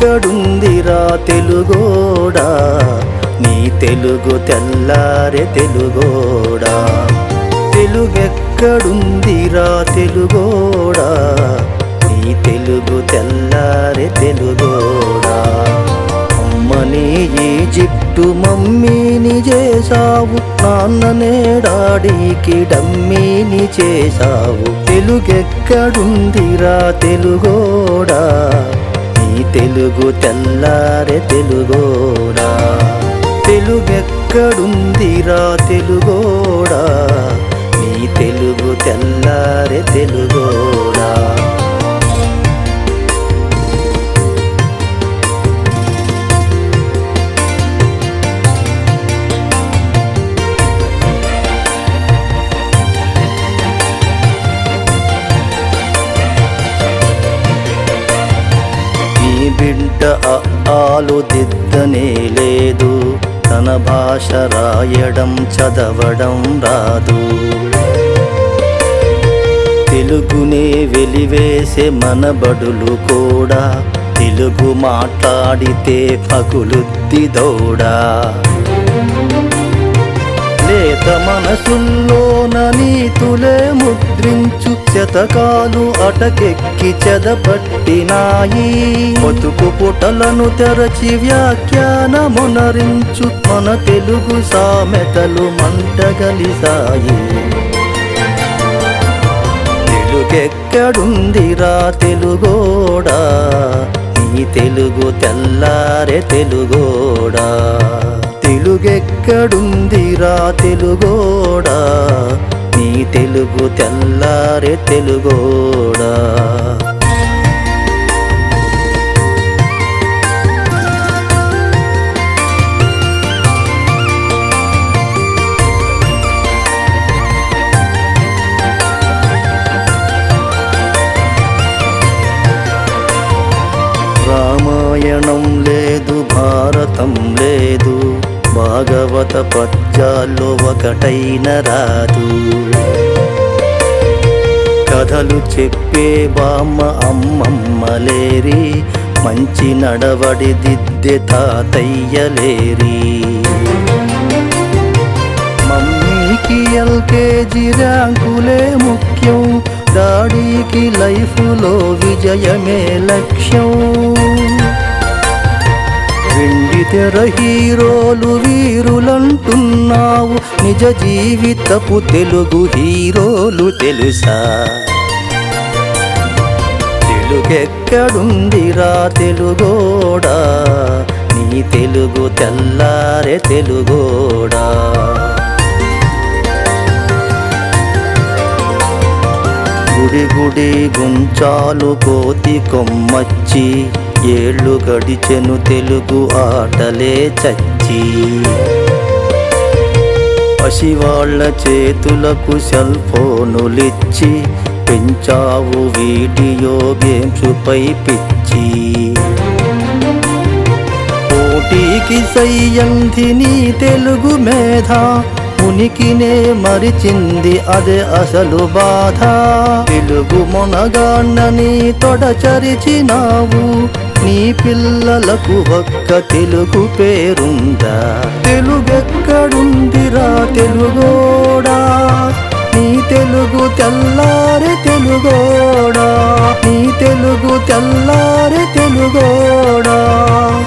తెలుగెక్కడుందిరా తెలుగోడా, నీ తెలుగు తెల్లారె తెలుగోడా. తెలుగెక్కడుందిరా తెలుగోడా, నీ తెలుగు తెల్లారె తెలుగోడా. అమ్మని ఈజిప్టు మమ్మీని చేసావు, నాన్ననే డాడీకి డమ్మీని చేసావు. తెలుగెక్కడుందిరా తెలుగోడా, నీ తెలుగు తెల్లారె తెలుగోడా. తెలుగెక్కడుందిరా తెలుగోడా, నీ తెలుగు తెల్లారె తెలుగోడా. బిడ్డ ఆలు దిద్దనే లేదు, తన భాష రాయడం చదవడం రాదు. తెలుగునే వెలివేసే మన బడులు కూడా, తెలుగు మాట్లాడితే పగులుద్ది దౌడా. లేత మనసుల్లోన నీతులే ముద్రించు, శతకాలు అటకెక్కి చెదపట్టినాయి. బతుకు పుటలను తెరచి వ్యాఖ్యానమునరించు, మన తెలుగు సామెతలు మంటగలిసాయి. తెలుగెక్కడుందిరా తెలుగోడా, నీ తెలుగు తెల్లారె తెలుగోడా. తెలుగెక్కడుందిరా తెలుగోడా, నీ తెలుగు తెల్లారె తెలుగోడా. రామాయణం లేదు, భారతం లేదు, భాగవత పద్యాల్లో ఒకటైన రాదు. కథలు చెప్పే బామ్మ అమ్మమ్మలేరి, మంచి నడవడి దిద్దె తాతయ్యలేరి. మమ్మీకి ఎల్కేజీ ర్యాంకులే ముఖ్యం, డాడీకి లైఫ్లో విజయమే లక్ష్యం. వెండి తెర హీరోలు వీరులంటున్నావు, నిజ జీవితపు తెలుగు హీరోలు తెలుసా? తెలుగెక్కడుందిరా తెలుగోడా, నీ తెలుగు తెల్లారె తెలుగోడా. గుడి గుడి గుంచాలు కోతి కొమ్మచ్చి, ఏళ్ళు గడిచెను తెలుగు ఆటలే చచ్చి. పసివాళ్ల చేతులకు సెల్ ఫోనులిచ్చి, పెంచావు వీడియో గేమ్స్ పై పిచ్చి. పోటీకి సయ్యంది నీ తెలుగు మేధ, ఉనికినే మరిచింది అదే అసలు బాధ. తెలుగు మొనగాన్నని తొడచరిచినావు, నీ పిల్లలకు ఒక్క తెలుగు పేరుందా? తెలుగెక్కడుందిరా తెలుగోడా, నీ తెలుగు తెల్లారె తెలుగోడా. నీ తెలుగు తెల్లారె తెలుగోడా.